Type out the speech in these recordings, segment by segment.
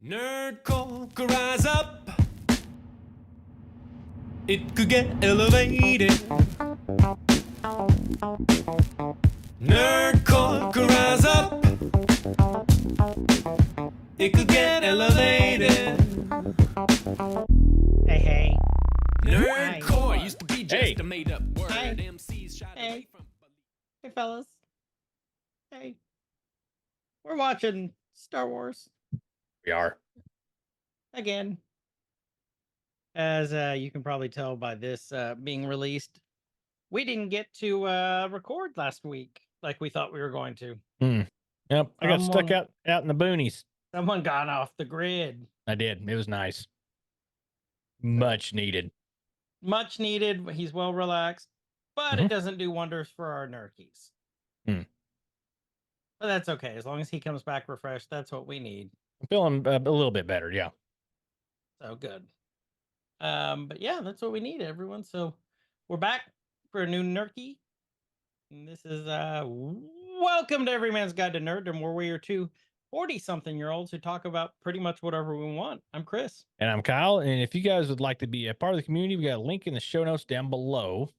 Nerdcore could rise up. It could get elevated. Nerdcore could rise up. It could get elevated. Hey. Nerdcore used to be just Hey. a made-up word. Hey. MCs shied Hey. away from. Hey, fellas. Hey. We're watching Star Wars We are. again. As you can probably tell by this being released, we didn't get to record last week like we thought we were going to. Yep. I got stuck Someone- out in the boonies. Someone got off the grid. I did. It was nice. Much needed. Much needed. He's well relaxed, but it Mhm. doesn't do wonders for our Nerkies. Hmm. But that's okay. As long as he comes back refreshed, that's what we need. I'm feeling a little bit better. Yeah. So good. But yeah, that's what we need, everyone. So we're back for a new Nerkie. And this is welcome to Every Man's Guide to Nerddom, where we are two 40-something-year-olds who talk about pretty much whatever we want. I'm Chris. And I'm Kyle. And if you guys would like to be a part of the community, we got a link in the show notes down below.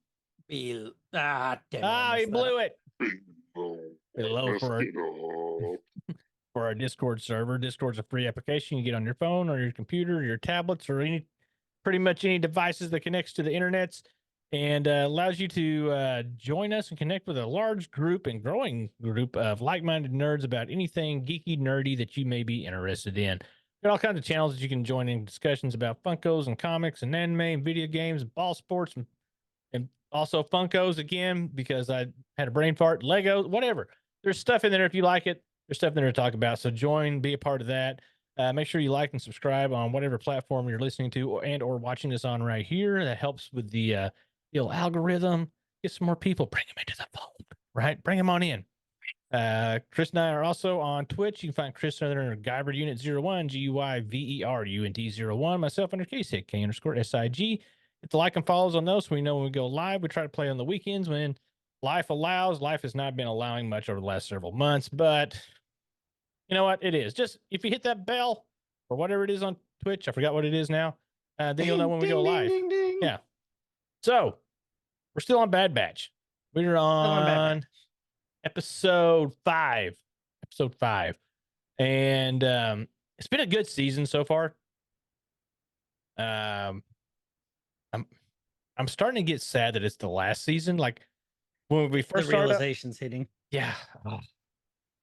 Damn it, I He messed that blew up. it. Below for our Discord server. Discord's a free application you get on your phone or your computer, or your tablets, or pretty much any devices that connects to the internets, and allows you to join us and connect with a large group and growing group of like-minded nerds about anything geeky, nerdy that you may be interested in. Got all kinds of channels that you can join in discussions about Funkos and comics and anime and video games and ball sports and also Funkos again, because I had a brain fart, Legos, whatever. There's stuff in there if you like it. There's stuff in there to talk about. So join, be a part of that. Make sure you like and subscribe on whatever platform you're listening to or watching this on right here. That helps with the little algorithm. Get some more people. Bring them into the fold, right? Bring them on in. Chris and I are also on Twitch. You can find Chris under Guyver Unit 01, GUYVERUNT 01. Myself under KSIG, K_SIG. Hit the like and follows on those so we know when we go live. We try to play on the weekends when life allows. Life has not been allowing much over the last several months, but you know what? It is. Just if you hit that bell or whatever it is on Twitch, I forgot what it is now, then you'll know when we go live. Yeah. So we're still on Bad Batch. We're on Bad on episode 5. Episode 5. And it's been a good season so far. I'm starting to get sad that it's the last season. Like when we The first started, realization's hitting. yeah.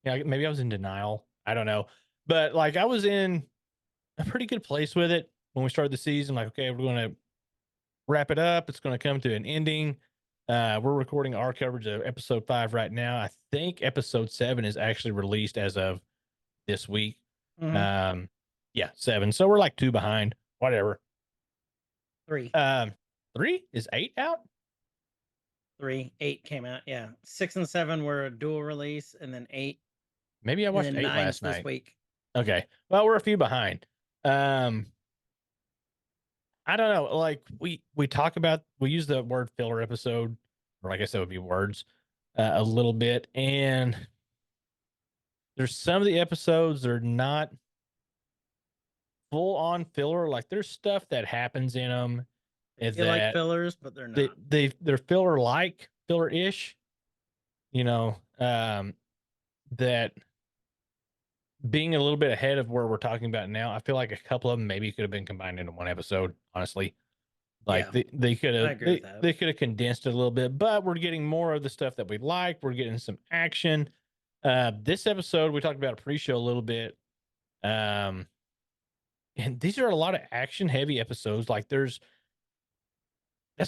Yeah, maybe I was in denial. I don't know. But like I was in a pretty good place with it when we started the season. Like, okay, we're going to wrap it up. It's going to come to an ending. We're recording our coverage of episode 5 right now. I think episode 7 is actually released as of this week. Mhm. Yeah, 7. So we're like 2 behind. Whatever. 3. 3 is 8 out? 3. 8 came out. Yeah. 6 and 7 were a dual release, and then 8. Maybe I And watched then 8 9's last this night. week. Okay. Well, we're a few behind. I don't know. Like we talk about, we use the word filler episode, or I guess that would be words, a little bit. And there's some of the episodes that are not full on filler. Like there's stuff that happens in them. They like fillers, but they're not. They're filler-ish, you know, that being a little bit ahead of where we're talking about now, I feel like a couple of them maybe could have been combined into one episode, honestly. Like Yeah, they could I have agree with that. they could have condensed it a little bit, but we're getting more of the stuff that we like. We're getting some action. This episode we talked about a pre-show a little bit. And these are a lot of action heavy episodes. Like that's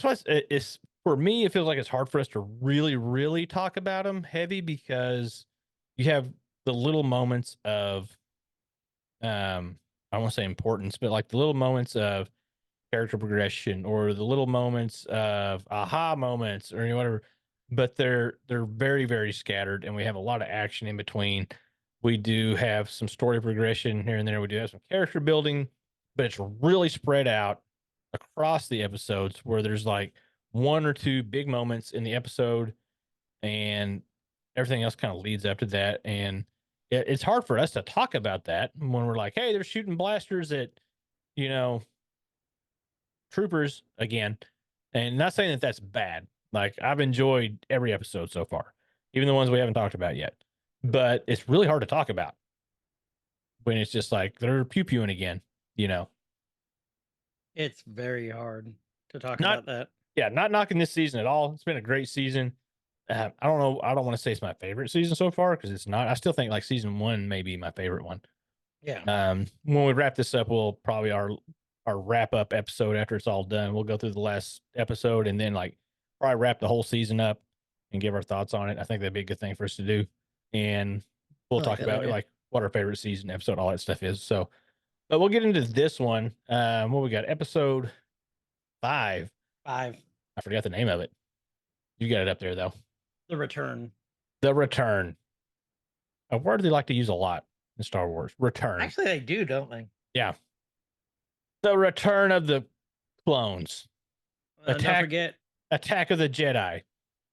why it's for me, it feels like it's hard for us to really, really talk about them heavy, because you have the little moments of I don't want to say importance, but like the little moments of character progression or the little moments of aha moments or whatever, but they're very, very scattered, and we have a lot of action in between. We do have some story progression here and there. We do have some character building, but it's really spread out across the episodes, where there's like 1 or 2 big moments in the episode and everything else kind of leads up to that. And it's hard for us to talk about that when we're like, hey, they're shooting blasters at, troopers again. And not saying that that's bad. Like, I've enjoyed every episode so far, even the ones we haven't talked about yet. But it's really hard to talk about when it's just like they're pew pewing again, It's very hard to talk Not about that. Yeah, not knocking this season at all. It's been a great season. I don't know. I don't want to say it's my favorite season so far because it's not. I still think like season 1 may be my favorite one. Yeah. When we wrap this up, we'll probably our wrap up episode after it's all done. We'll go through the last episode and then like probably wrap the whole season up and give our thoughts on it. I think that'd be a good thing for us to do. And we'll I like talk that about idea. like what our favorite season episode, all that stuff is. So, but we'll get into this one. What we got? Episode 5. 5. I forgot the name of it. You got it up there though. The Return. The Return. A word they like to use a lot in Star Wars. Return. Actually, they do, don't they? Yeah. The Return of the Clones. Don't forget Attack of the Jedi.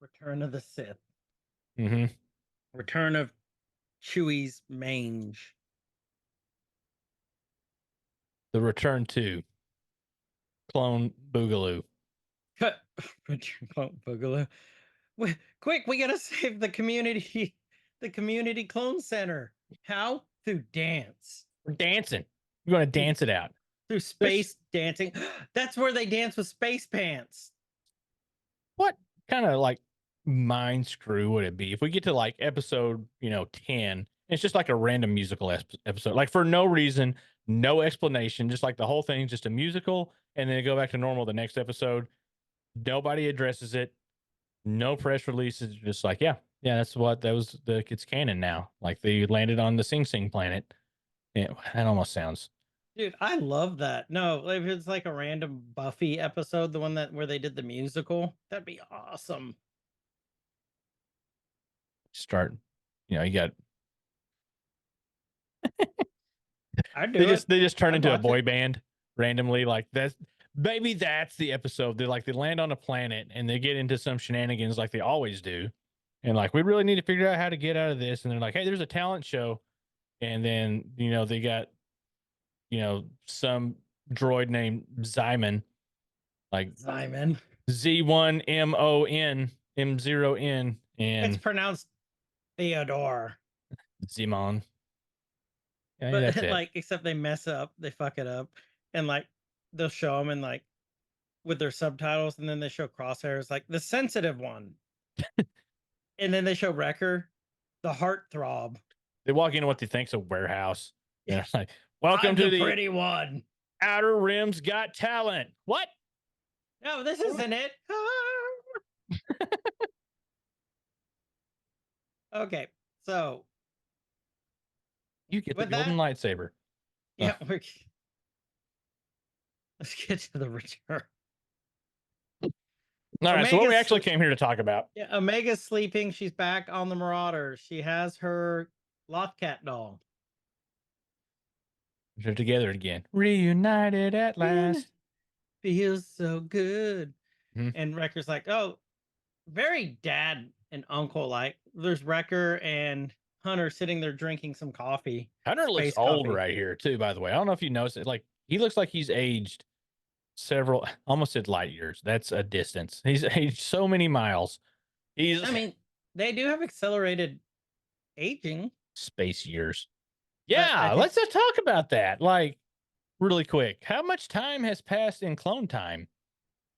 Return of the Sith. Mm-hmm. Return of Chewie's mange. The Return to Clone Boogaloo. Return Boogaloo. Quick, we gotta save the community clone center. How? Through dance. We're dancing. We're going to dance it out. Through space dancing. That's where they dance with space pants. What kind of like mind screw would it be if we get to like episode, 10? It's just like a random musical episode, like for no reason, no explanation, just like the whole thing's just a musical, and then go back to normal the next episode. Nobody addresses it. No press releases. Just like, yeah, it's canon now. Like they landed on the Sing Sing planet. Yeah, that almost sounds. Dude, I love that. No, if it's like a random Buffy episode, the one where they did the musical, that'd be awesome. Start, you got. They just turn into a boy band randomly. Like that's the episode. They land on a planet and they get into some shenanigans like they always do, and like we really need to figure out how to get out of this. And they're like, hey, there's a talent show, and then they got some droid named Zyman, like Zyman. Z1MON M0N, and it's pronounced Theodore. Zimon. Yeah, But that's it. like, except they mess up, they fuck it up, and like they'll show them and like with their subtitles, and then they show Crosshairs like the sensitive one, and then they show Wrecker, the heartthrob. They walk into what they think's a warehouse. And it's like, welcome to the pretty one. Outer Rim's Got Talent. What? No, this isn't it. Okay, so you get the with golden lightsaber. Yeah, let's get to the return. All right, so what we actually came here to talk about. Yeah, Omega's sleeping. She's back on the Marauder. She has her Lothcat doll. They're together again. Reunited at last. Feels so good. Mm-hmm. And Wrecker's like, oh, very dad and uncle like. There's Wrecker and Hunter sitting there drinking some coffee. Hunter looks old right here, too, by the way. I don't know if you noticed it. Like, he looks like he's aged almost said light years. That's a distance. He's aged so many miles. I mean, they do have accelerated aging. Space years. Yeah, let's just talk about that. Like, really quick. How much time has passed in clone time?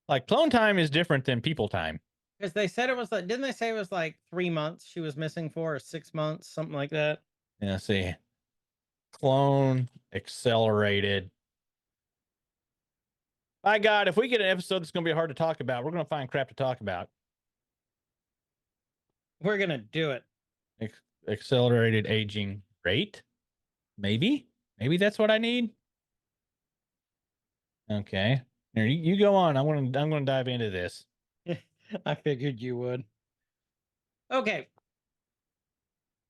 Like, clone time is different than people time. Because they said it was like, didn't they say it was like 3 months she was missing for, or 6 months, something like that? Yeah, see. Clone accelerated. My God, if we get an episode that's going to be hard to talk about, we're going to find crap to talk about. We're going to do it. Accelerated aging rate? Maybe that's what I need. Okay. Here, you go on. I'm going to dive into this. I figured you would. Okay.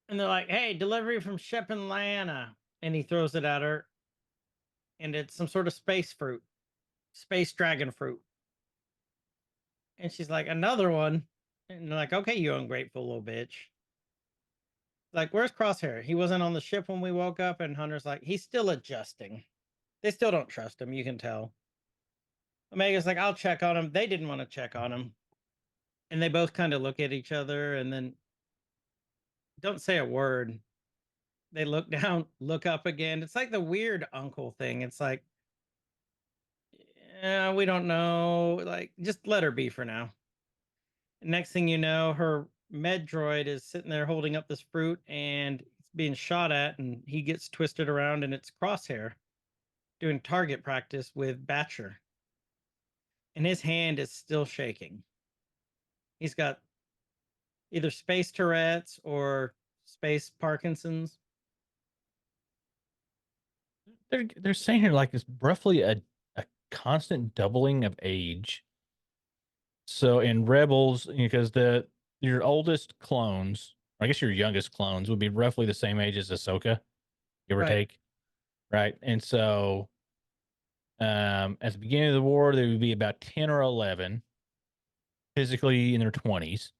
And they're like, hey, delivery from Shep and Lana. And he throws it at her. And it's some sort of space fruit. Space dragon fruit. And she's like, another one. And they're like, okay, you ungrateful little bitch. Like, where's Crosshair? He wasn't on the ship when we woke up, and Hunter's like, he's still adjusting. They still don't trust him, you can tell. Omega's like, I'll check on him. They didn't want to check on him. And they both kind of look at each other and then don't say a word. They look down, look up again. It's like the weird uncle thing. It's like, yeah, we don't know. Like, just let her be for now. Next thing you know, her med droid is sitting there holding up this fruit and it's being shot at, and he gets twisted around and it's Crosshair doing target practice with Batcher. And his hand is still shaking. He's got either space Tourette's or space Parkinson's. They're saying here like it's roughly a constant doubling of age. So in Rebels, because your oldest clones, I guess your youngest clones, would be roughly the same age as Ahsoka, give or Right. take, right? And so, at the beginning of the war, they would be about 10 or 11, physically in their 20s.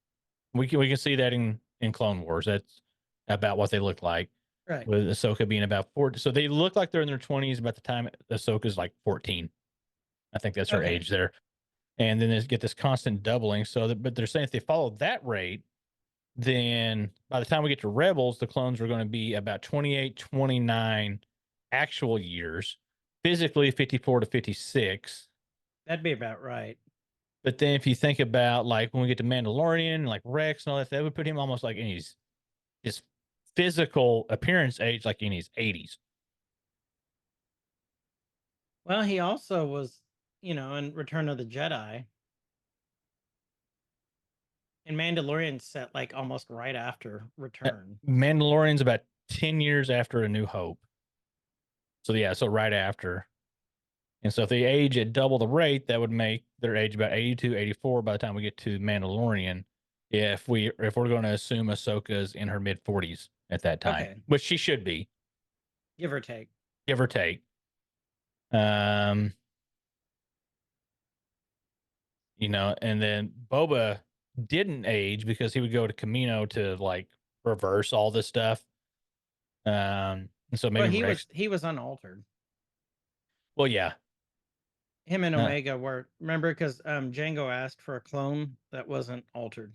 We can see that in Clone Wars. That's about what they look like. Right. With Ahsoka being about 40, so they look like they're in their 20s about the time Ahsoka's like 14. I think that's her Okay. age there. And then they get this constant doubling. But they're saying if they follow that rate, then by the time we get to Rebels, the clones are going to be about 28, 29 actual years, physically 54 to 56. That'd be about right. But then if you think about like when we get to Mandalorian, like Rex and all that would put him almost like in his physical appearance age, like in his 80s. Well, he also was, in Return of the Jedi. And Mandalorian set like almost right after Return. Mandalorian's about 10 years after A New Hope. So yeah, so right after. And so if they age at double the rate, that would make their age about 82, 84 by the time we get to Mandalorian. If we're going to assume Ahsoka's in her mid 40s at that time, Okay. which she should be, Give or take. give or take. And then Boba didn't age because he would go to Camino to like reverse all this stuff. And so maybe Well, he was unaltered. Well, yeah. Him and Omega were, remember, because Django asked for a clone that wasn't altered.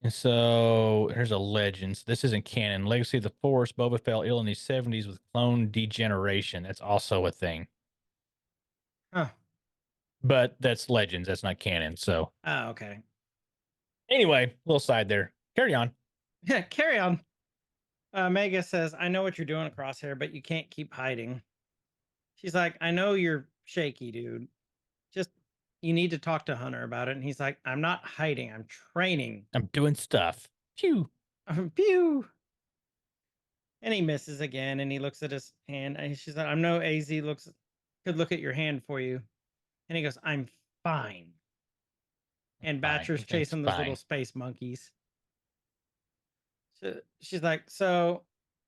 And so here's a legend. So this isn't canon. Legacy of the Force. Boba fell ill in the 70s with clone degeneration. That's also a thing. Huh. But that's legends. That's not canon. So. Oh, okay. Anyway, little side there. Carry on. Yeah, carry on. Omega says, I know what you're doing, Crosshair, but you can't keep hiding. She's like, I know you're shaky, dude. Just, you need to talk to Hunter about it. And he's like, I'm not hiding. I'm training. I'm doing stuff. Phew. Pew. And he misses again. And he looks at his hand. And she's like, I know AZ could look at your hand for you. And he goes, I'm fine. And Batcher's chasing those little space monkeys. So she's like, so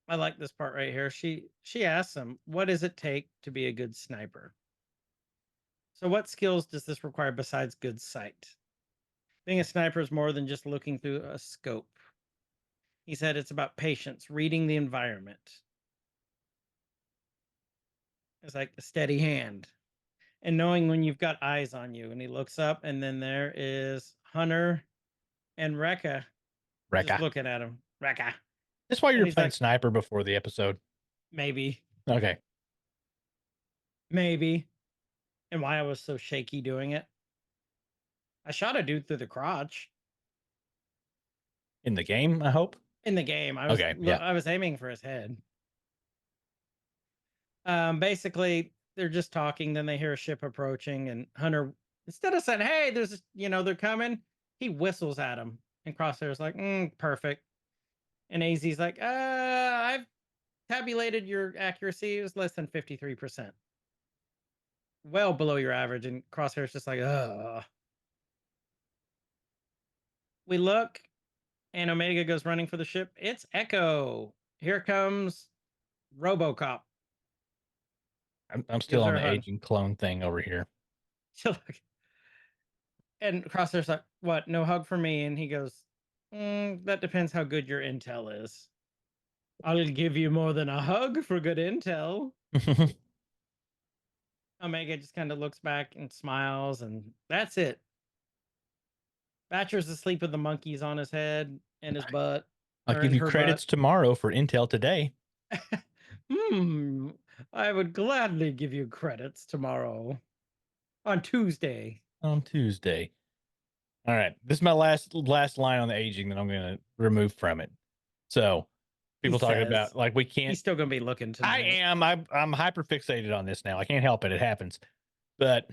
I like this part right here. She asks him, what does it take to be a good sniper? So what skills does this require besides good sight? Being a sniper is more than just looking through a scope. He said it's about patience, reading the environment. It's like a steady hand and knowing when you've got eyes on you. And he looks up, and then there is Hunter and Rekka just looking at him. Rekka. That's why you're playing sniper before the episode. Maybe. Okay. Maybe. And why I was so shaky doing it. I shot a dude through the crotch. In the game, I hope? In the game. I was aiming for his head. Basically, they're just talking. Then they hear a ship approaching, and Hunter, instead of saying, hey, they're coming, he whistles at him. And Crosshair's like, perfect. And AZ's like, I've tabulated your accuracy. It was less than 53%. Well below your average. And Crosshair's just like, ugh. We look, and Omega goes running for the ship. It's Echo. Here comes RoboCop. I'm still on the aging clone thing over here. And Crosshair's like, what? No hug for me? And he goes, That depends how good your intel is. I'll give you more than a hug for good intel. Omega just kind of looks back and smiles, and that's it. Batcher's asleep with the monkeys on his head and his butt. I'll or give in you her credits tomorrow for intel today. butt. I would gladly give you credits tomorrow. On Tuesday. On Tuesday. All right. This is my last line on the aging that I'm going to remove from it. So people talking about like we He's can't. still gonna be looking tonight. I am. I'm hyper fixated on this now. I can't help it. It happens. But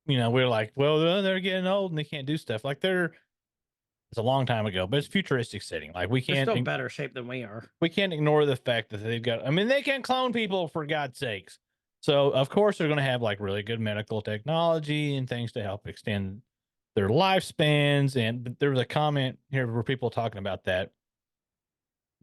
we're like, well, they're getting old and they can't do stuff. Like it's a long time ago, but it's futuristic setting. Like we They're can't. still better shape than we are. We can't ignore the fact that they've got. I mean, they can clone people for God's sakes. So of course they're going to have like really good medical technology and things to help extend their lifespans. And there was a comment here where people talking about that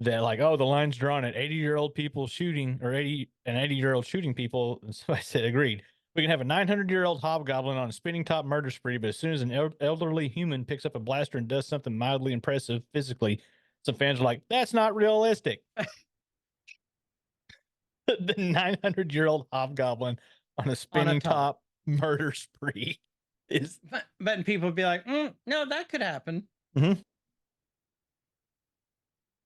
like, oh, the line's drawn at 80-year-old people shooting or 80-year-old shooting people. And so I said, agreed. We can have a 900-year-old hobgoblin on a spinning top murder spree, but as soon as an elderly human picks up a blaster and does something mildly impressive physically, some fans are like, that's not realistic. The 900-year-old hobgoblin on a spinning top murder spree is. But people would be like, no, that could happen. Mm-hmm.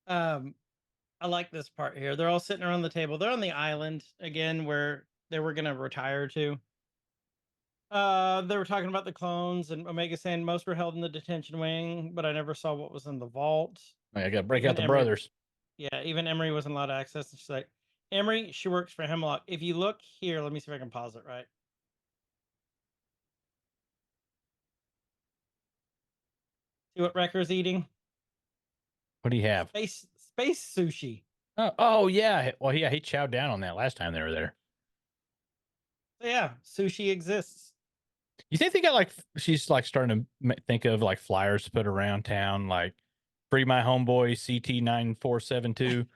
I like this part here. They're all sitting around the table. They're on the island again where they were going to retire to. They were talking about the clones, and Omega saying most were held in the detention wing, but I never saw what was in the vault. I got to break out the brothers. Yeah, even Emery wasn't allowed access. And she's like, Emery, she works for Hemlock. If you look here, let me see if I can pause it right. See what Wrecker's eating? What do you have? Space sushi. Oh yeah. Well, yeah, he chowed down on that last time they were there. So yeah, sushi exists. You think they got like, she's like starting to think of like flyers to put around town, like free my homeboy CT9472.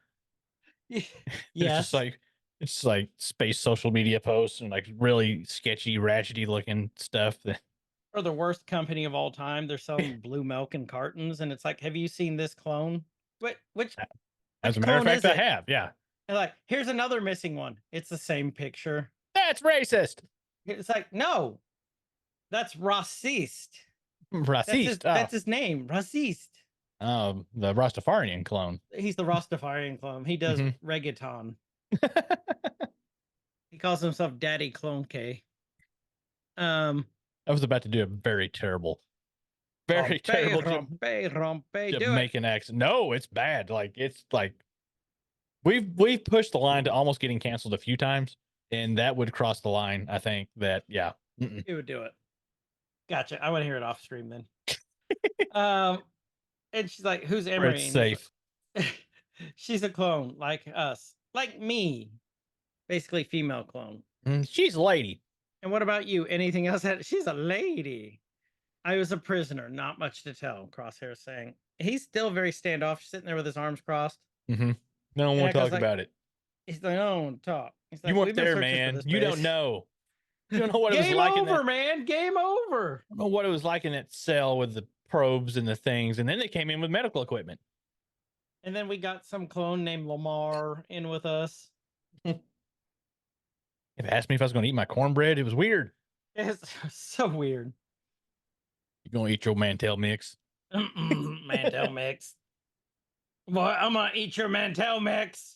Yes. It's just like space social media posts and like really sketchy, ratchety looking stuff. Or the worst company of all time. They're selling blue milk in cartons, and it's like, have you seen this clone? Which as a matter of fact, I have. Yeah. And like, here's another missing one. It's the same picture. That's racist. It's like, no, that's racist. Racist. That's his name, racist. The Rastafarian clone. He's the Rastafarian clone. He does reggaeton. He calls himself Daddy Clone K. I was about to do a very terrible Jamaican accent. No, it's bad. Like it's like we've pushed the line to almost getting canceled a few times, and that would cross the line. I think that it would do it. Gotcha. I want to hear it off stream then. And she's like, "Who's Emery?" It's safe. She's a clone like us, like me, basically female clone. She's a lady. And what about you? Anything else? She's a lady. I was a prisoner. Not much to tell. Crosshair saying he's still very standoffish, sitting there with his arms crossed. No one want to talk about it. He's like, "I don't want to talk." He's like, you weren't there, man. You don't know. You don't know what it was like. Game over, man. Game over. I don't know what it was like in that cell with the probes and the things, and then they came in with medical equipment. And then we got some clone named Lamar in with us. It asked me if I was going to eat my cornbread. It was weird. It's so weird. You going to eat your Mantel mix? Mantel mix. Boy, I'm going to eat your Mantel mix.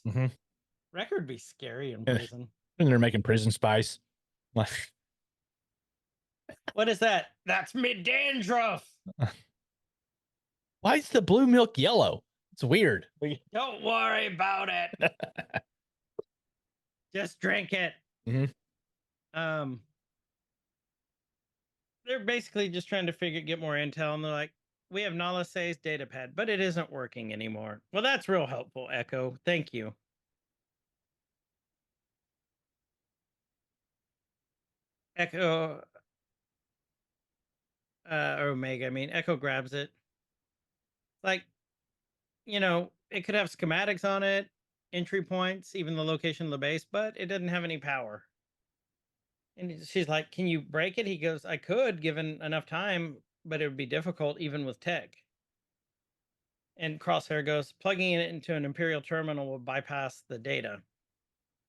Record be scary in prison. And they're making prison spice. What is that? That's me dandruff. Why is the blue milk yellow? It's weird. Don't worry about it. Just drink it. They're basically just trying to get more intel, and they're like, we have Nalase's data pad, but it isn't working anymore. Well, that's real helpful, Echo. Thank you. Echo or Omega, I mean, Echo grabs it. Like, it could have schematics on it, entry points, even the location of the base, but it doesn't have any power. And she's like, can you break it? He goes, I could, given enough time, but it would be difficult even with tech. And Crosshair goes, plugging it into an Imperial terminal will bypass the data.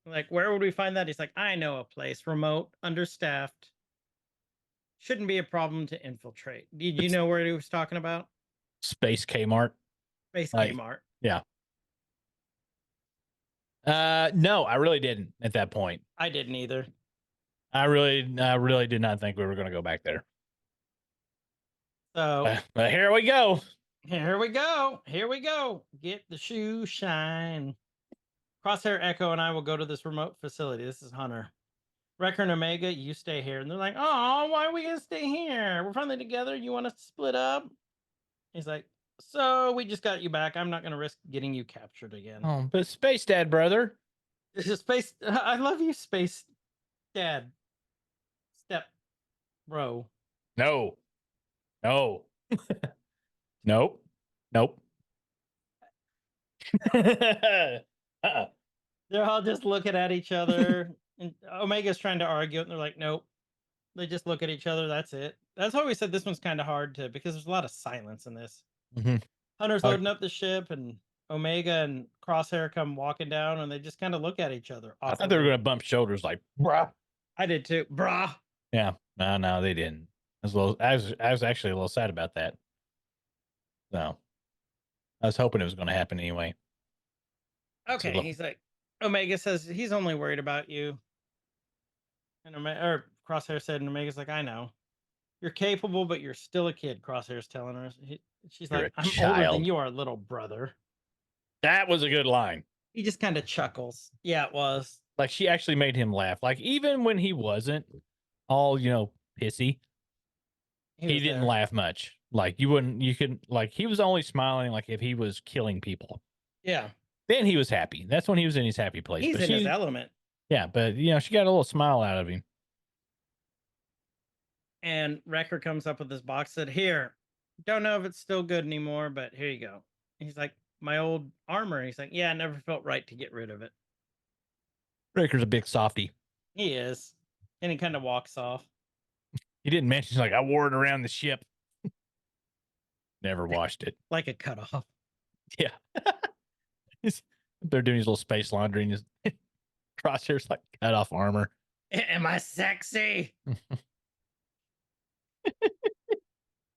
Like, where would we find that? He's like, I know a place, remote, understaffed. Shouldn't be a problem to infiltrate. Did you know where he was talking about? Space Kmart. Space Like, Kmart. Yeah. No, I really didn't at that point. I didn't either. I really did not think we were going to go back there. So But here we go. here we go. Here we go. Get the shoe shine. Crosshair, Echo, and I will go to this remote facility. This is Hunter. Wrecker and Omega, you stay here. And they're like, oh, why are we going to stay here? We're finally together. You want us to split up? He's like, so we just got you back. I'm not going to risk getting you captured again. Oh, but Space Dad, brother. This is Space. I love you, Space Dad. Step bro. No. No. Nope. Nope. Uh-uh. They're all just looking at each other. And Omega's trying to argue, and they're like, nope. They just look at each other. That's it. That's why we said this one's kind of hard to, because there's a lot of silence in this. Mm-hmm. Hunter's loading up the ship, and Omega and Crosshair come walking down, and they just kind of look at each other. I thought they were going to bump shoulders like, bruh. I did too. Brah. Yeah. No, they didn't. I was actually a little sad about that. So I was hoping it was going to happen anyway. Okay. He's like, Omega says he's only worried about you. And Crosshair said, and Omega's like, I know. You're capable, but you're still a kid, Crosshair's telling her. She's like, I'm older than you are, little brother. That was a good line. He just kind of chuckles. Yeah, it was. Like, she actually made him laugh. Like, even when he wasn't all, pissy, he didn't laugh much. Like, he was only smiling like if he was killing people. Yeah. Then he was happy. That's when he was in his happy place. He's in his element. Yeah, but, she got a little smile out of him. And Wrecker comes up with this box, said, here, don't know if it's still good anymore, but here you go. He's like, my old armor. He's like, yeah, it never felt right to get rid of it. Wrecker's a big softy. He is. And he kind of walks off. He didn't mention, like, I wore it around the ship. Never washed it. Like a cutoff. Yeah. They're doing his little space laundry, and his Crosshair's like cut off armor. Am I sexy?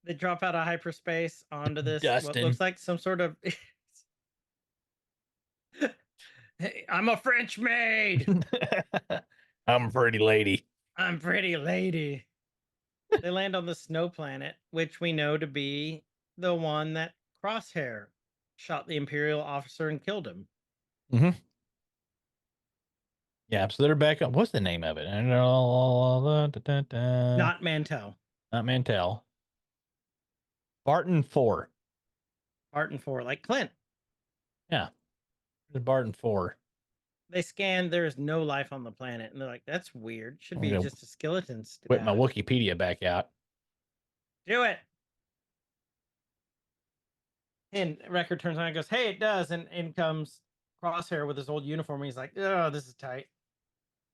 They drop out of hyperspace onto this, Dustin. what looks like some sort of... Hey, I'm a French maid. I'm a pretty lady. I'm pretty lady. They land on the snow planet, which we know to be the one that Crosshair shot the Imperial officer and killed him. Mm-hmm. Yeah, so they're back up. What's the name of it? Not Mantell. Not Mantell. Barton 4. Barton 4, like Clint. Yeah. The Barton 4. They scan, there's no life on the planet. And they're like, that's weird. Should be just a skeleton. Whip my Wikipedia back out. Do it. And Wrecker turns on and goes, hey, it does. And in comes Crosshair with his old uniform. He's like, oh, this is tight.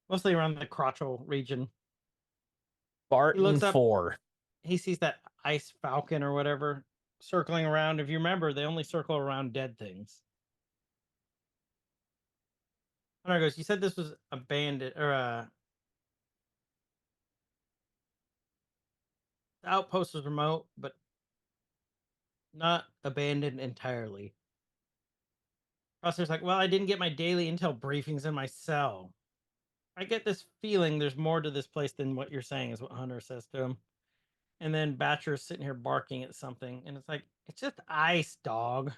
Mostly around the crotchal region. Barton looks up, 4. He sees that ice falcon or whatever circling around. If you remember, they only circle around dead things. Hunter goes, you said this was abandoned, or the outpost was remote, but not abandoned entirely. Crosshair's like, well, I didn't get my daily intel briefings in my cell. I get this feeling there's more to this place than what you're saying, is what Hunter says to him. And then Batcher's sitting here barking at something, and it's like, it's just ice, dog.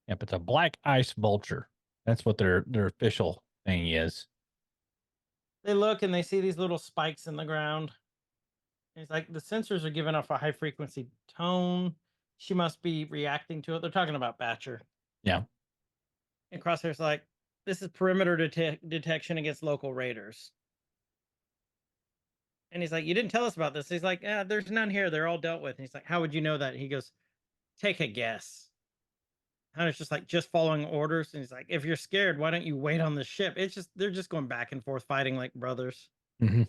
Yep, it's a black ice vulture. That's what their official thing is. They look and they see these little spikes in the ground. And it's like the sensors are giving off a high frequency tone. She must be reacting to it. They're talking about Batcher. Yeah. And Crosshair's like, this is perimeter detection against local raiders. And he's like, you didn't tell us about this. He's like, yeah, there's none here. They're all dealt with. And he's like, how would you know that? He goes, take a guess. Hunter's just like, just following orders. And he's like, if you're scared, why don't you wait on the ship? It's just, they're just going back and forth fighting like brothers. Mm-hmm.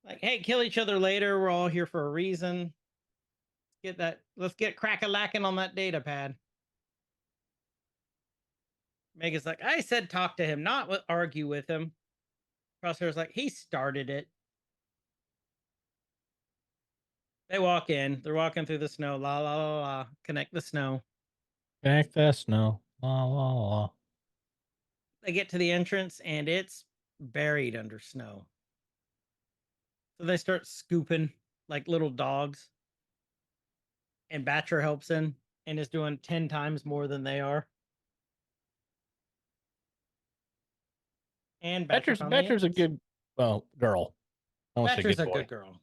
Like, hey, kill each other later. We're all here for a reason. Get that. Let's get crack-a-lacking on that data pad. Mega's like, I said talk to him, not argue with him. Crosshair's like, he started it. They walk in. They're walking through the snow. La la la la. Connect the snow. Back the snow. La la la. They get to the entrance and it's buried under snow. So they start scooping like little dogs. And Batcher helps in and is doing 10 times more than they are. And Batcher's a good girl. I won't say Batcher's good a boy. good girl.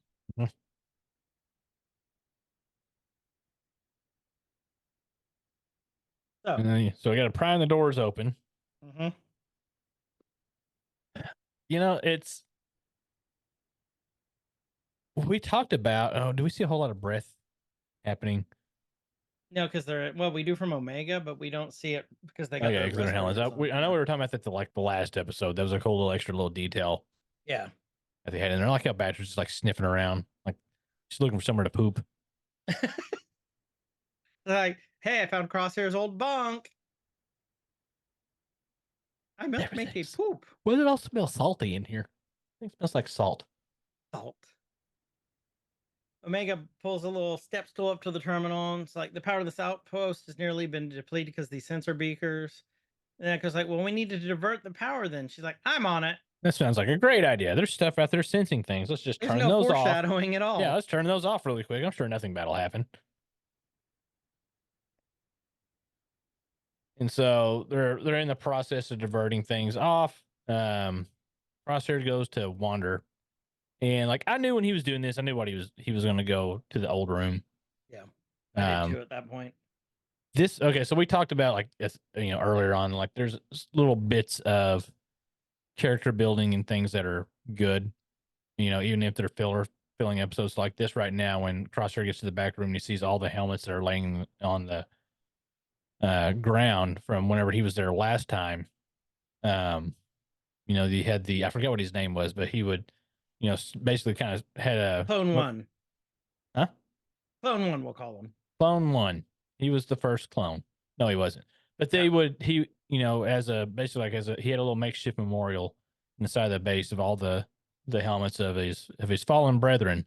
So we got to pry the doors open. Mm-hmm. You know, it's we talked about. Oh, do we see a whole lot of breath happening? No, because they're we do from Omega, but we don't see it because they got because they're helmets. I know we were talking about that the last episode. That was a cool little detail. Yeah. That they had in there. I like how Batcher's just like sniffing around, like she's looking for somewhere to poop. Like, hey, I found Crosshair's old bunk. I must make a poop. Why does it all smell salty in here? I think it smells like salt. Salt. Omega pulls a little step stool up to the terminal. And it's like the power of this outpost has nearly been depleted because of these sensor beakers. And Echo's like, well, we need to divert the power then. She's like, I'm on it. That sounds like a great idea. There's stuff out there sensing things. Let's just turn those off. Foreshadowing at all. Yeah, let's turn those off really quick. I'm sure nothing bad will happen. And so they're in the process of diverting things off. Crosshair goes to wander, and like I knew when he was doing this, I knew what he was going to go to the old room. Yeah, I did too at that point. So we talked about like earlier on, like there's little bits of character building and things that are good. Even if they're filling episodes like this right now, when Crosshair gets to the back room and he sees all the helmets that are laying on the ground from whenever he was there last time. He had I forget what his name was, but he would, basically kind of had a Clone One. Huh? Clone One, we'll call him. Clone One. He was the first clone. No, he wasn't. But he he had a little makeshift memorial in the side of the base of all the helmets of his fallen brethren.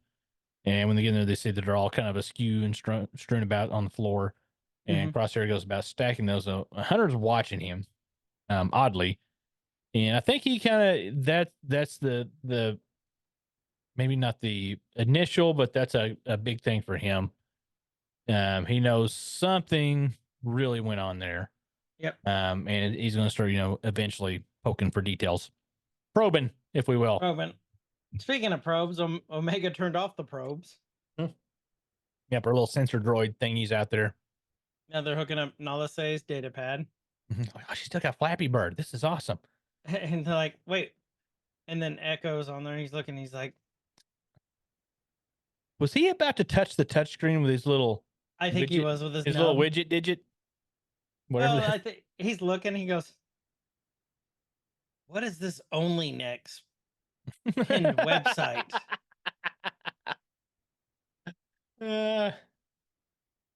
And when they get in there, they see that they're all kind of askew and strewn about on the floor. And Crosshair goes about stacking those. Hunter's watching him, oddly, and I think he kind of that's the maybe not the initial, but that's a big thing for him. He knows something really went on there. Yep. And he's going to start, eventually poking for details, probing, if we will. Probing. Speaking of probes, Omega turned off the probes. Yep, our little sensor droid thingies out there. Now they're hooking up Nalase's data pad. Oh, she still got Flappy Bird. This is awesome. And they're like, wait. And then Echo's on there. He's looking. He's like, was he about to touch the touchscreen with his little? I think he was with his little widget digit. Whatever. Well, I think he's looking. He goes, what is this Only Next pinned website?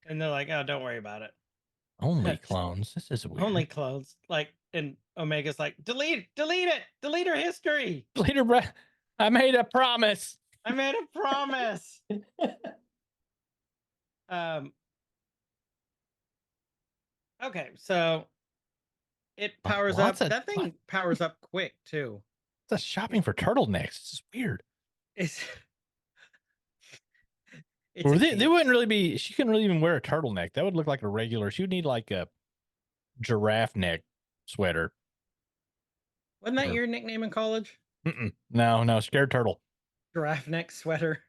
And they're like, oh, don't worry about it. Only clones. This is weird. Only clones. Like, and Omega's like, delete it. Delete her history. Delete her. I made a promise. I made a promise. Okay, so it powers up. That thing powers up quick too. It's a shopping for turtlenecks. This is weird. They wouldn't really be. She couldn't really even wear a turtleneck. That would look like a regular. She would need like a giraffe neck sweater. Wasn't that your nickname in college? No, scared turtle. Giraffe neck sweater.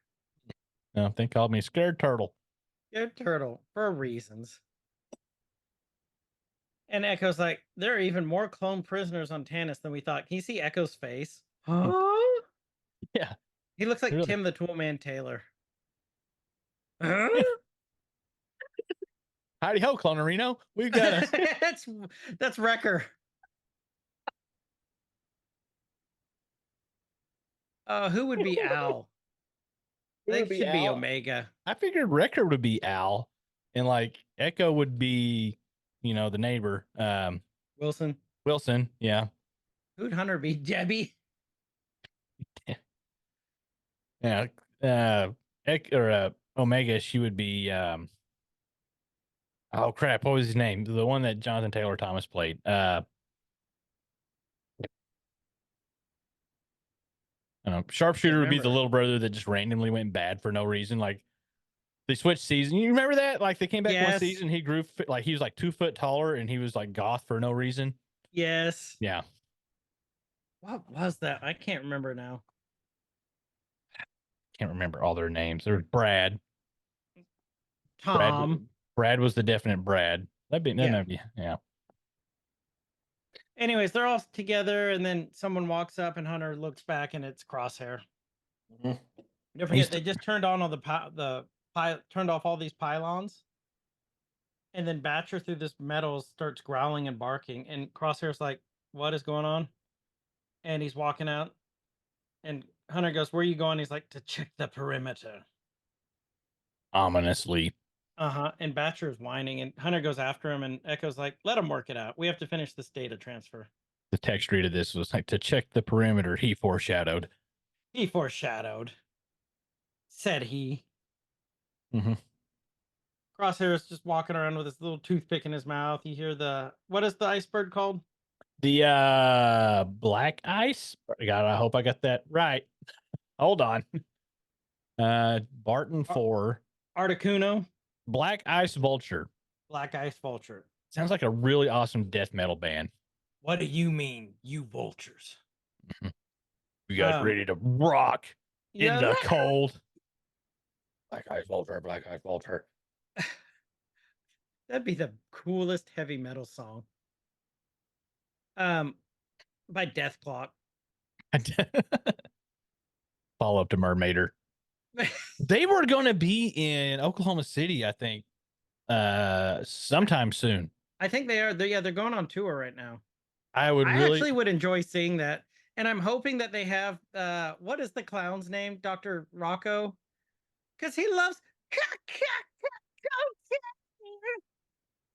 No, they called me scared turtle. Scared turtle for reasons. And Echo's like, there are even more clone prisoners on Tanis than we thought. Can you see Echo's face? Huh? Yeah. He looks like Tim the Toolman Taylor. Huh? Howdy ho, Clonerino. We've got that's Wrecker. Who would be Al? Who That would should be Al? Omega. I figured Record would be Al, and like Echo would be, the neighbor, Wilson. Wilson. Yeah, Who'd Hunter be? Debbie. yeah. Omega, she would be. Oh crap! What was his name? The one that Jonathan Taylor Thomas played. I don't know. Sharpshooter would be the remember. little brother that just randomly went bad for no reason. Like they switched season. You remember that? Like they came back one Yes. season, he grew like he was like 2 foot taller, and he was like goth for no reason. Yes. Yeah. What was that? I can't remember now. Can't remember all their names. There's Brad. Tom. Brad was the definite Brad. That'd be yeah. Anyways, they're all together, and then someone walks up, and Hunter looks back, and it's Crosshair. Mhm. Don't forget, they just turned on all turned off all these pylons, and then Batcher through this metal starts growling and barking, and Crosshair's like, "What is going on?" And he's walking out, and Hunter goes, "Where are you going?" He's like, "To check the perimeter." Ominously. And Batcher's whining, and Hunter goes after him, and Echo's like, "Let him work it out. We have to finish this data transfer." The text read of this was like, to check the perimeter, he foreshadowed. He foreshadowed, said he. Mm-hmm. Crosshair is just walking around with his little toothpick in his mouth. You hear what is the ice bird called? The black ice. God, I hope I got that right. Hold on. Barton 4. Articuno. Black Ice Vulture. Black Ice Vulture. Sounds like a really awesome death metal band. What do you mean, you vultures? You guys ready to rock in the cold? Black Ice Vulture, Black Ice Vulture. That'd be the coolest heavy metal song. By Death Clock. Follow up to Mermaider. They were going to be in Oklahoma City, I think, sometime soon. I think they are. They're going on tour right now. I actually would enjoy seeing that, and I'm hoping that they have what is the clown's name, Dr. Rocco, because he loves.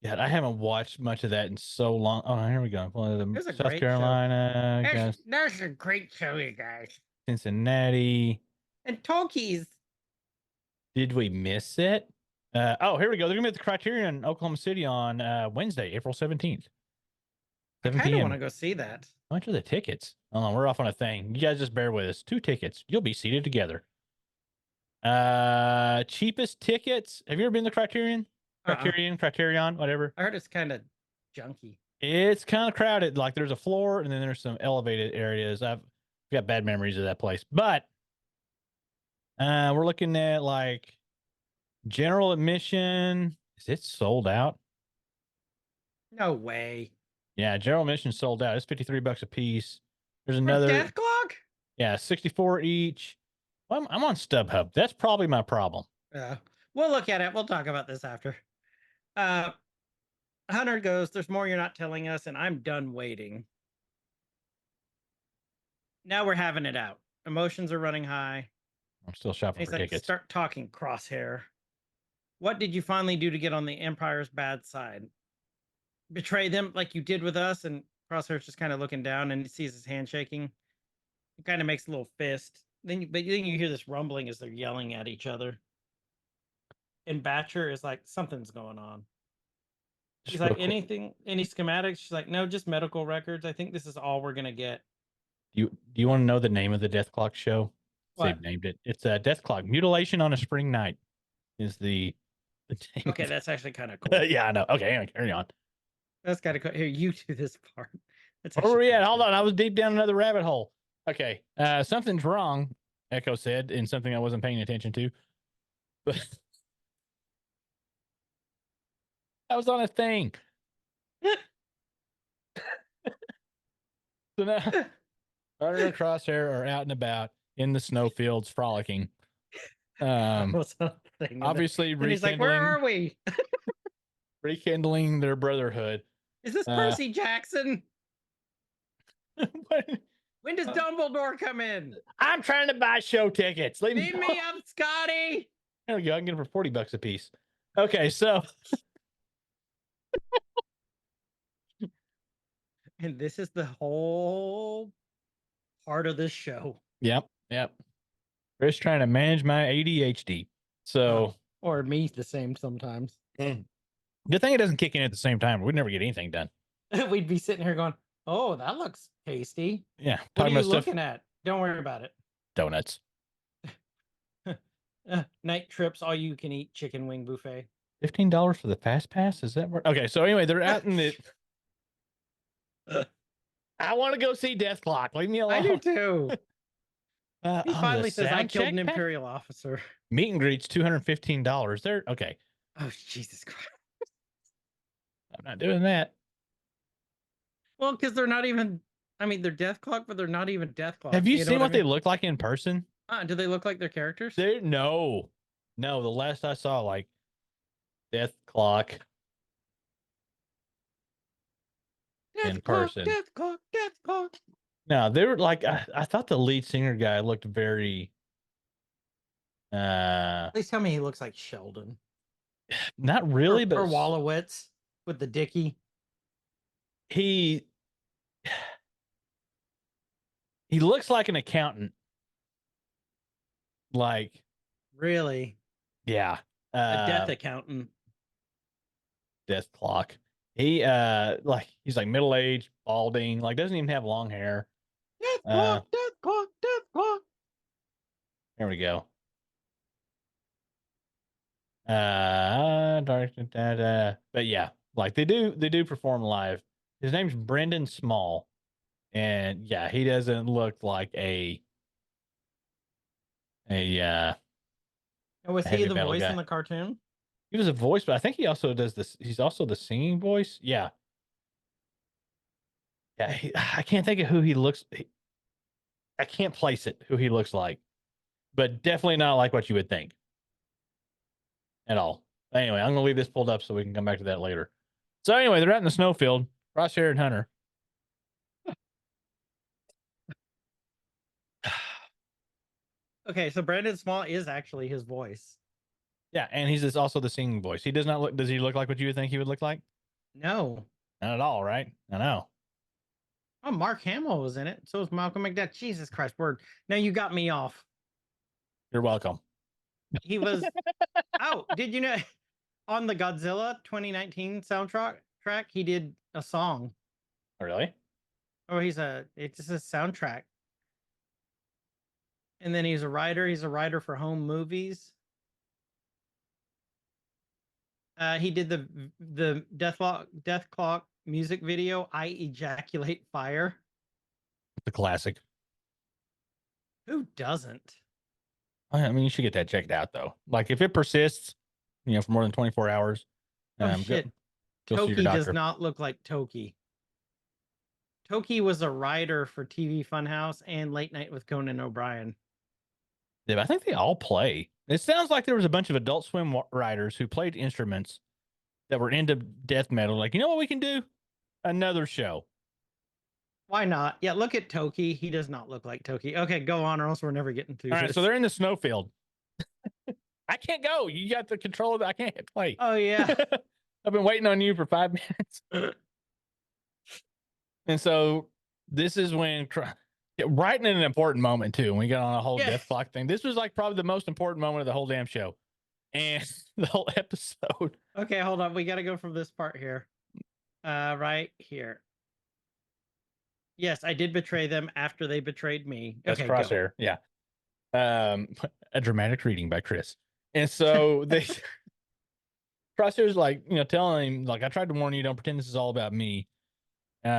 Yeah, I haven't watched much of that in so long. Oh, here we go. There's a South great Carolina, show. There's a great show, you guys. Cincinnati. And Tolkien's. Did we miss it? Oh, here we go. They're gonna be at the Criterion, Oklahoma City on Wednesday, April 17th. I kind of want to go see that. How much are the tickets? Hold on, we're off on a thing. You guys just bear with us. 2 tickets. You'll be seated together. Cheapest tickets. Have you ever been to Criterion? Criterion, whatever. I heard it's kind of junky. It's kind of crowded. Like there's a floor and then there's some elevated areas. I've got bad memories of that place. But we're looking at like general admission. Is it sold out? No way. Yeah, general admission sold out. It's $53 a piece. There's For another Death Clock? Yeah, 64 each. Well, I'm on StubHub. That's probably my problem. Yeah. We'll look at it. We'll talk about this after. Hunter goes, "There's more you're not telling us, and I'm done waiting." Now we're having it out. Emotions are running high. I'm still shopping for tickets. Start talking, Crosshair. What did you finally do to get on the Empire's bad side? Betray them like you did with us? And Crosshair's just kind of looking down and he sees his hand shaking. He kind of makes a little fist. Then you hear this rumbling as they're yelling at each other. And Batcher is like, something's going on. She's like, any schematics? She's like, no, just medical records. I think this is all we're gonna get. Do you want to know the name of the Death Clock show? They've named it. It's a Death Clock. Mutilation on a Spring Night is the name. Okay, that's actually kind of cool. Yeah, I know. Okay, carry on. That's gotta go. Here, you do this part. Where were we at? Hold on. I was deep down another rabbit hole. Okay. Something's wrong, Echo said, in something I wasn't paying attention to. But I was on a thing. So now Hunter and Crosshair are out and about in the snowfields frolicking. Obviously and he's like, "Where are we?" Rekindling their brotherhood. Is this Percy Jackson? when When does Dumbledore come in? I'm trying to buy show tickets. Leave Beam me up, Scotty. There we go. I can get them for $40 a piece. Okay, so And this is the whole part of this show. yep. Chris trying to manage my ADHD. So Or me the same sometimes. good thing it doesn't kick in at the same time. We'd never get anything done. We'd be sitting here going, "Oh, that looks tasty." Yeah, What are talking you about stuff. looking at? Don't worry about it. Donuts. Night trips, all you can eat chicken wing buffet. $15 for the fast pass? Is that where? Okay, so anyway, they're out in the. I want to go see Death Clock. Leave me alone. I do too. He the finally says, "I sound killed an check pack? Imperial officer." Meet and greets $215. They're okay. Oh, Jesus Christ. I'm not doing that. Well, because they're not even, I mean, they're Death Clock, but they're not even Death Clock. Have you know seen what I they mean? look like in person? Do they look like their characters? No. The last I saw, like Death Clock in person. Death Clock, Death Clock. No, they were like I thought the lead singer guy looked very Please tell me he looks like Sheldon. not really, or but Wallowitz with the Dickie. he looks like an accountant. Like, Really? yeah. A death accountant. Death Clock. He like he's like middle-aged, balding, like doesn't even have long hair. Death Clock, Death Clock, Death Clock. There we go. But yeah, like they do perform live. His name's Brendan Small, and yeah, he doesn't look like a And was he heavy the metal voice guy. in the cartoon? He was a voice, but I think he also does this. He's also the singing voice. Yeah. Yeah, I can't think of who he looks. I can't place it who he looks like, but definitely not like what you would think at all. Anyway, I'm gonna leave this pulled up so we can come back to that later. So anyway, they're out in the snowfield, Crosshair and Hunter. Okay, so Brandon Small is actually his voice. Yeah, and he's also the singing voice. He does not look. Does he look like what you would think he would look like? No. Not at all, right? I know. Oh, Mark Hamill was in it. So was Malcolm McDowell. Jesus Christ, word. Now you got me off. You're welcome. He was. Oh, did you know on the Godzilla 2019 soundtrack track he did a song? Oh, really? Oh, it's just a soundtrack. And then he's a writer. He's a writer for home movies. He did the Death Clock music video. I Ejaculate Fire. The classic. Who doesn't? I mean, you should get that checked out though. Like if it persists, for more than 24 hours. Oh shit. Go see your Toki does doctor. not look like Toki. Toki was a writer for TV Funhouse and Late Night with Conan O'Brien. Yeah, I think they all play. It sounds like there was a bunch of Adult Swim writers who played instruments that were into death metal. Like, you know what we can do? Another show. Why not? Yeah, look at Toki. He does not look like Toki. Okay, go on, or else we're never getting through All right, this. so they're in the snowfield. I can't go. You got the control of it. I can't hit play. Oh yeah. I've been waiting on you for 5 minutes. And so this is when right in an important moment too. When we got on a whole Death Clock thing. This was like probably the most important moment of the whole damn show. And the whole episode. Okay, hold on. We got to go from this part here. Right here. Yes, I did betray them after they betrayed me. That's okay, Crosshair. go. Yeah. A dramatic reading by Chris. And so they Crosshair's like, telling him, like, I tried to warn you, don't pretend this is all about me. He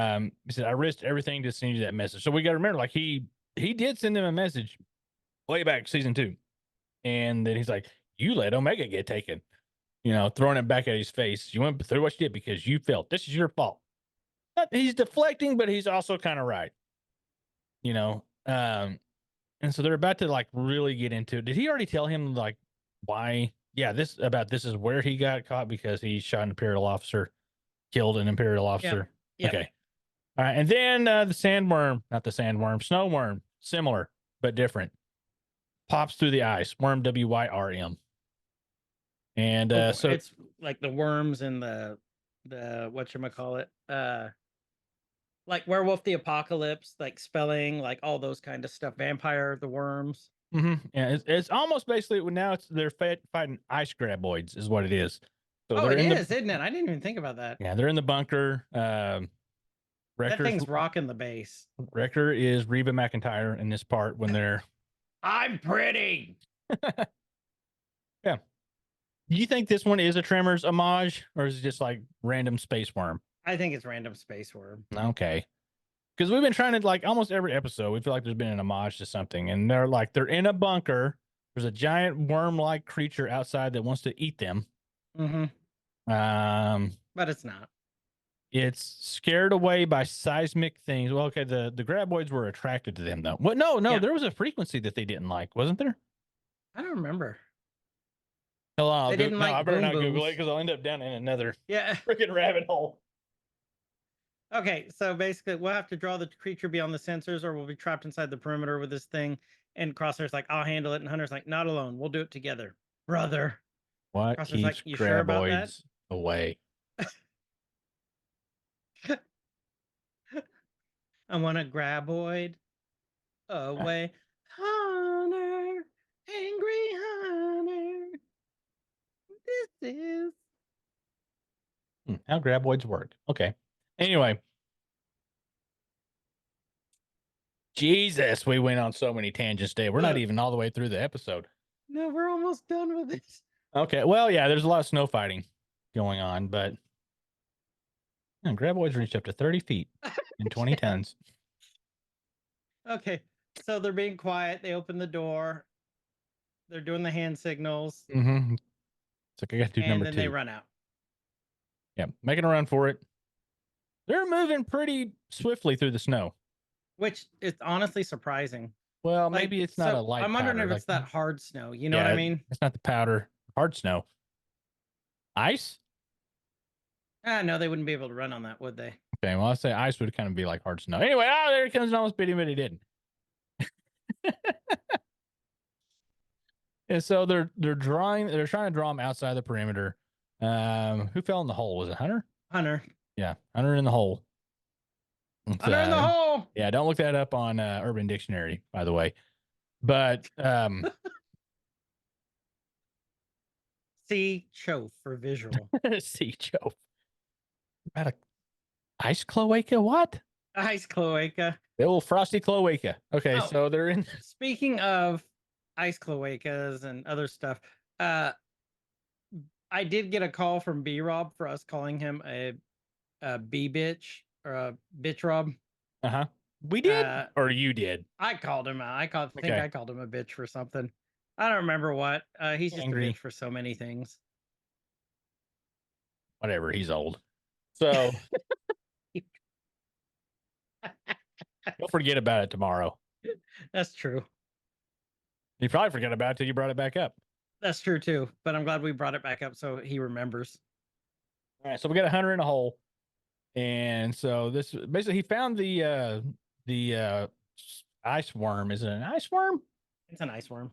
said, I risked everything to send you that message. So we got to remember, like, he did send them a message way back season 2. And then he's like, you let Omega get taken, throwing it back at his face. You went through what you did because you felt this is your fault. He's deflecting, but he's also kind of right, and so they're about to like really get into it. Did he already tell him like why? Yeah, this is where he got caught because he shot an Imperial officer, killed an Imperial officer. Yep. Okay. All right, and then the sandworm, not the sandworm, snowworm, similar but different. Pops through the ice. Worm, WYRM. And so it's like the worms and the whatchamacallit, like Werewolf the Apocalypse, like spelling, like all those kind of stuff. Vampire, the worms. yeah, it's almost basically now they're fighting ice graboids is what it is. So Oh, they're isn't it? I didn't even think about that. Yeah, they're in the bunker. That thing's rocking the base. Wrecker is Reba McEntire in this part when they're. I'm pretty. Yeah. Do you think this one is a Tremors homage, or is it just like random space worm? I think it's random space worm. Okay. Because we've been trying to, like, almost every episode, we feel like there's been an homage to something, and they're in a bunker. There's a giant worm-like creature outside that wants to eat them. But it's not. It's scared away by seismic things. Well, okay, the graboids were attracted to them, though. What? No, Yeah. there was a frequency that they didn't like, wasn't there? I don't remember. Hello, They didn't like I better boom not Google booms. it because I'll end up down in another Yeah. freaking rabbit hole. Okay, so basically we'll have to draw the creature beyond the sensors, or we'll be trapped inside the perimeter with this thing. And Crosshair's like, I'll handle it. And Hunter's like, not alone. We'll do it together. Brother. What Crosshair's keeps like, you sure about that? graboids away? I want a graboid away. Hunter, angry Hunter. This is. How graboids work. Okay. Anyway. Jesus, we went on so many tangents today. We're not even all the way through the episode. No, we're almost done with this. Okay. Well, yeah, there's a lot of snow fighting going on, but graboids reached up to 30 feet and 20 tons. Okay. So they're being quiet. They open the door. They're doing the hand signals. Mm-hmm. It's like I got to do number 2. And then they run out. Yeah, making a run for it. They're moving pretty swiftly through the snow. Which is honestly surprising. Well, maybe it's not a light I'm wondering powder, if it's that hard snow. You know what I mean? It's not the powder. Hard snow. Ice? No, they wouldn't be able to run on that, would they? Okay, well, I'll say ice would kind of be like hard snow. Anyway, there it comes an almost bitty, but he didn't. And so they're trying to draw him outside the perimeter. Who fell in the hole? Was it Hunter? Hunter. Yeah, Hunter in the hole. Hunter in the hole. Yeah, don't look that up on Urban Dictionary, by the way. But See choke for visual. see choke. About a ice cloaca? What? Ice cloaca. The old frosty cloaca. Okay, Oh. so they're in. Speaking of ice cloacas and other stuff, I did get a call from B-Rob for us calling him a B-bitch or a bitch Rob. Uh-huh. We did? Or you did? I called him out. I think I called him a bitch for something. I don't remember what. He's just Angry. a bitch for so many things. Whatever, he's old. So don't forget about it tomorrow. That's true. You probably forgot about it till you brought it back up. That's true too. But I'm glad we brought it back up so he remembers. All right, so we got a Hunter in a hole. And so this basically he found the ice worm. Is it an ice worm? It's an ice worm.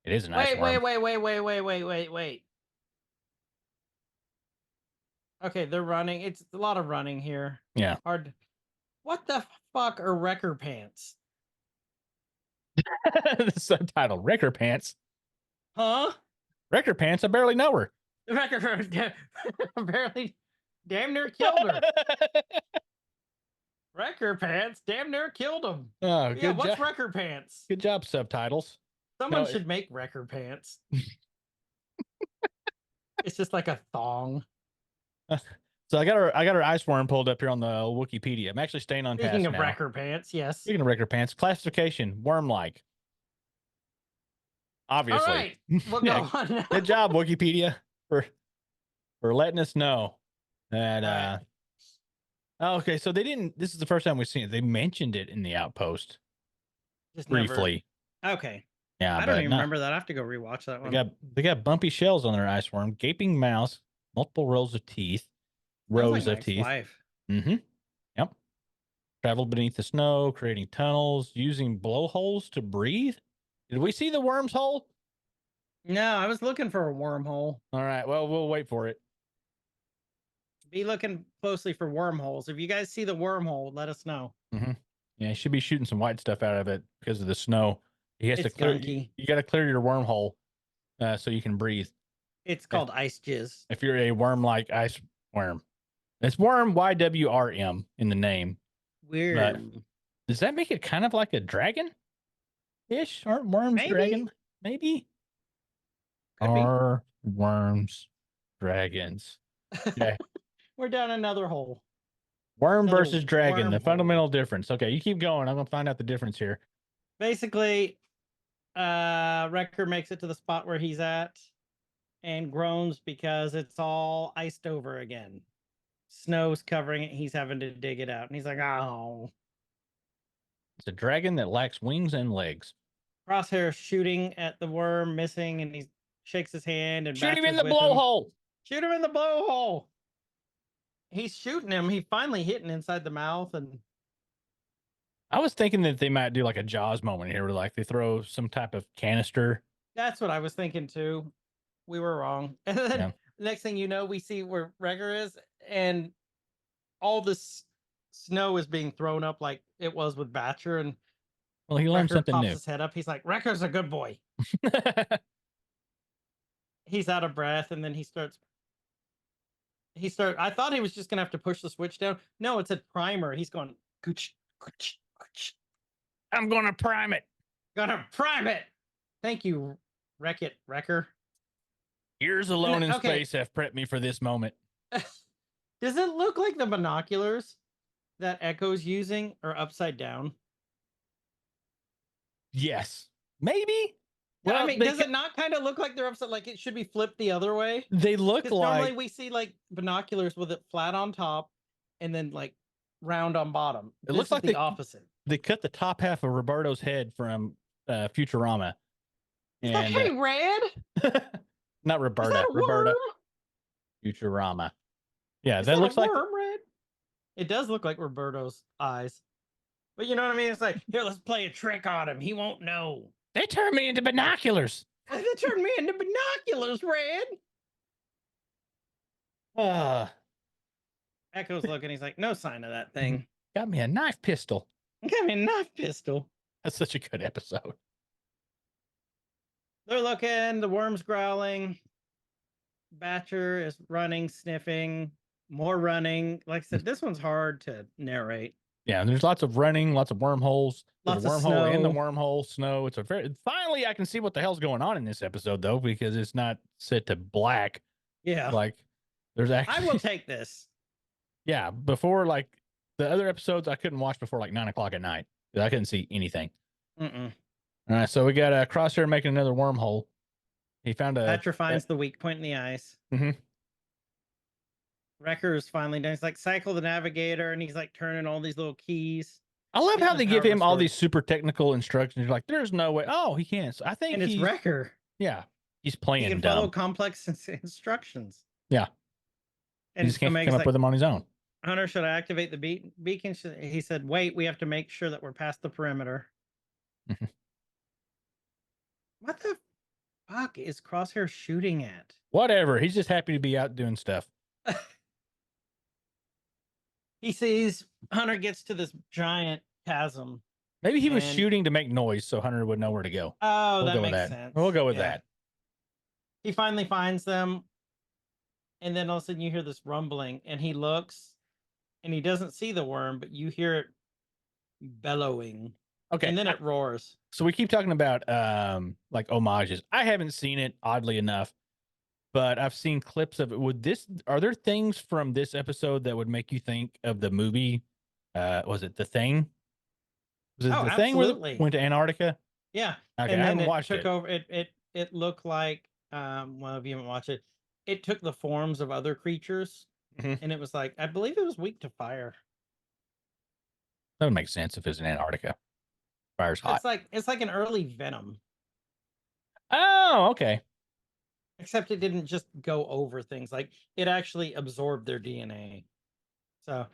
It is an ice worm. Wait. Okay, they're running. It's a lot of running here. Yeah. Hard. What the fuck are wrecker pants? The subtitle, Wrecker Pants. Huh? Wrecker Pants, I barely know her. Wrecker barely damn near killed her. Wrecker Pants damn near killed him. Oh, Yeah, good what's job. Wrecker Pants? Good job, subtitles. Someone No, should make Wrecker Pants. It's just like a thong. So I got her ice worm pulled up here on the Wikipedia. I'm actually staying on task Speaking of now. Wrecker Pants, yes. Speaking of Wrecker Pants, classification, worm-like. Obviously. All right, we'll Yeah, go on now. Good job, Wikipedia, for letting us know that. Okay, so they didn't. This is the first time we've seen it. They mentioned it in the Outpost Just never- briefly. Okay. Yeah, I don't even remember that. I have to go rewatch that one. They got bumpy shells on their ice worm, gaping mouths, multiple rows of teeth, Sounds like rows my of teeth. ex-wife. Mm-hmm. Yep. Traveled beneath the snow, creating tunnels, using blowholes to breathe. Did we see the worm's hole? No, I was looking for a wormhole. All right. Well, we'll wait for it. Be looking closely for wormholes. If you guys see the wormhole, let us know. Mm-hmm. Yeah, he should be shooting some white stuff out of it because of the snow. He has to It's clear. gunky. You got to clear your wormhole so you can breathe. It's called ice jizz. If you're a worm-like ice worm, it's worm YWRM in the name. Weird. But does that make it kind of like a dragon-ish? Aren't worms Maybe. dragon? Maybe. Could be. Are worms dragons? Yeah. We're down another hole. Worm Another versus dragon, the wormhole. fundamental difference. Okay, you keep going. I'm gonna find out the difference here. Basically, Wrecker makes it to the spot where he's at and groans because it's all iced over again. Snow's covering it. He's having to dig it out. And he's like, oh. It's a dragon that lacks wings and legs. Crosshair shooting at the worm, missing, and he shakes his hand and Shoot him in Batcher's the with him. blowhole. Shoot him in the blowhole. He's shooting him. He finally hitting inside the mouth, and I was thinking that they might do like a Jaws moment here, where like they throw some type of canister. that's what I was thinking too. We were wrong. And then Yeah. next thing you know, we see where Wrecker is, and all this snow is being thrown up like it was with Batcher, and Well, he learned Wrecker something pops new. his head up. He's like, Wrecker's a good boy. He's out of breath, and then he starts. I thought he was just gonna have to push the switch down. No, it's a primer. He's going, gooch, gooch, gooch. I'm gonna prime it. Gonna prime it. Thank you, Wrecker. Ears alone in okay. space have prepped me for this moment. Does it look like the binoculars that Echo's using are upside down? Yes, maybe. Well, I mean, does it not kind of look like they're upside? Like it should be flipped the other way? They look like normally we see like binoculars with it flat on top and then like round on bottom. It looks like the opposite. They cut the top half of Roberto's head from Futurama. It's like, hey, Red. Not Roberta. Is that a Roberta. worm? Futurama. Yeah, Is that looks a like worm, Red? It does look like Roberto's eyes. But you know what I mean? It's like, here, let's play a trick on him. He won't know. they turned me into binoculars. They turned me into binoculars, Red. Echo's looking. He's like, no sign of that thing. Got me a knife pistol. Got me a knife pistol. That's such a good episode. They're looking. The worm's growling. Batcher is running, sniffing. More running. Like I said, this one's hard to narrate. Yeah, there's lots of running, lots of wormholes. Lots There's a of wormhole in the snow. wormhole, snow. It's a very finally I can see what the hell's going on in this episode though, because it's not set to black. Yeah. Like there's actually I will take this. Yeah, before like the other episodes I couldn't watch before like 9 o'clock at night. I couldn't see anything. Mm-mm. All right, so we got a Crosshair making another wormhole. He found a Batcher finds the weak point in the ice. Mhm. Wrecker is finally done. He's like, cycle the navigator, and he's like turning all these little keys. I love how getting they the give power him all restored. these super technical instructions. You're like, there's no way. Oh, he can't. So I think And it's he's Wrecker. yeah, he's He playing can follow dumb. complex instructions. Yeah. He And just can't Omega's come up like, with them on his own. Hunter, should I activate the beacon? He said, wait, we have to make sure that we're past the perimeter. Mhm. What the fuck is Crosshair shooting at? Whatever. He's just happy to be out doing stuff. He sees Hunter gets to this giant chasm. Maybe he was And- shooting to make noise so Hunter would know where to go. Oh, We'll that go with makes that. sense. We'll go with Yeah. that. He finally finds them. And then all of a sudden you hear this rumbling, and he looks and he doesn't see the worm, but you hear it bellowing. Okay. And then it roars. So we keep talking about like homages. I haven't seen it, oddly enough, but I've seen clips of it. Are there things from this episode that would make you think of the movie? Was it The Thing? Was it Oh, The Thing where absolutely. they went to Antarctica? Yeah. Okay, And I then haven't it watched took it. over it looked like well, if you haven't watched it, it took the forms of other creatures. Mhm. And it was like, I believe it was weak to fire. That would make sense if it's in Antarctica. Fire's hot. It's like an early Venom, Oh, okay. except it didn't just go over things. Like it actually absorbed their DNA. So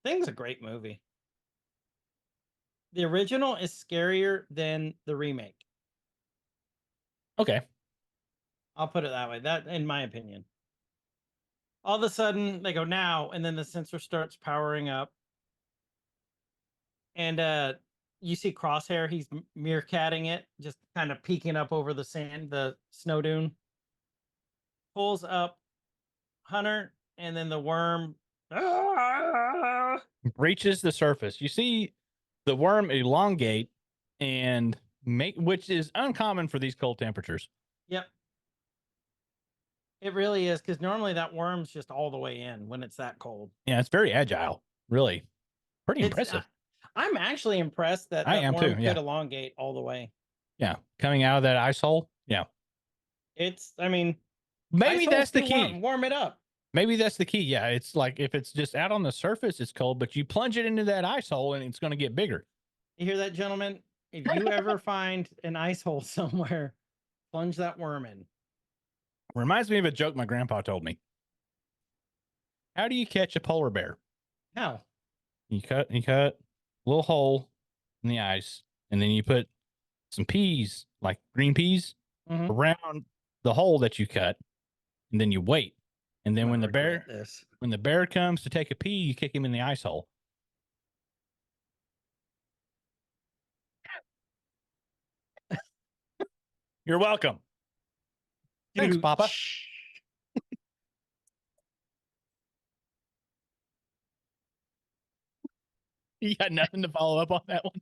Thing's a great movie. The original is scarier than the remake. Okay. I'll put it that way. That, in my opinion. All of a sudden, they go now, and then the sensor starts powering up, and you see Crosshair. He's meerkatting it, just kind of peeking up over the sand, the snow dune. Pulls up Hunter, and then the worm Breaches the surface. You see the worm elongate and make, which is uncommon for these cold temperatures. Yep. It really is, because normally that worm's just all the way in when it's that cold. Yeah, it's very agile. Really, pretty It's, impressive. I'm actually impressed that I that am worm too, yeah. could elongate all the way. Yeah, coming out of that ice hole. Yeah, It's, I mean, maybe ice that's the holes do key. warm it up. Maybe that's the key. Yeah, it's like if it's just out on the surface, it's cold, but you plunge it into that ice hole and it's going to get bigger. You hear that, gentlemen? If you ever find an ice hole somewhere, plunge that worm in. Reminds me of a joke my grandpa told me. How do you catch a polar bear? How? You cut a little hole in the ice, and then you put some peas, like green peas, Mhm. around the hole that you cut, and then you wait. And then I'm when the gonna regret bear this. when the bear comes to take a pee, you kick him in the ice hole. You're welcome. Thanks, Papa. You got nothing to follow up on that one?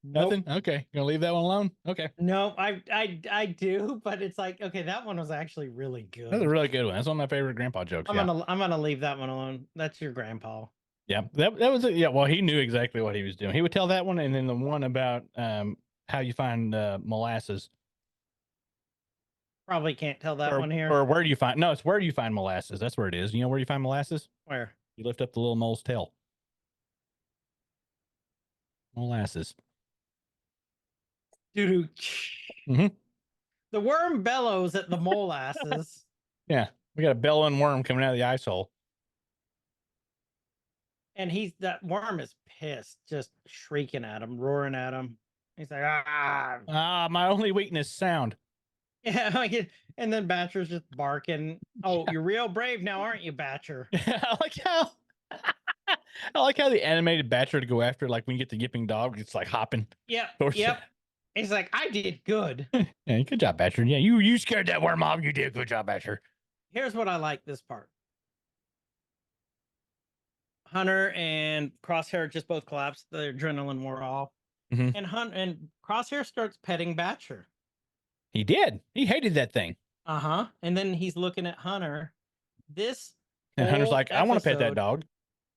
Nope. Nothing? Okay. Gonna leave that one alone? Okay. No, I do, but it's like, okay, that one was actually really good. That's a really good one. That's one of my favorite grandpa jokes. I'm gonna leave that one alone. That's your grandpa. Yeah. That was it. Yeah. Well, he knew exactly what he was doing. He would tell that one, and then the one about how you find molasses. Probably can't tell that one here. Or where do you find? No, it's where do you find molasses? That's where it is. You know where you find molasses? Where? You lift up the little mole's tail. Molasses. Doo-doo. Mhm. The worm bellows at the molasses. Yeah. We got a bellowing worm coming out of the ice hole. And that worm is pissed, just shrieking at him, roaring at him. He's like, ah. Ah, my only weakness, sound. Yeah, like and then Batcher's just barking. Oh, you're real brave now, aren't you, Batcher? I like how the animated Batcher to go after, like when you get the yipping dog, it's like hopping. Yep. towards Yep. He's like, I did good. Yeah, good job, Batcher. Yeah, you scared that worm off. You did a good job, Batcher. Here's what I like this part. Hunter and Crosshair just both collapsed. The adrenaline wore off. Mhm. And Crosshair starts petting Batcher. He did. He hated that thing. Uh-huh. And then he's looking at Hunter. And Hunter's whole like, I want to pet that episode- dog.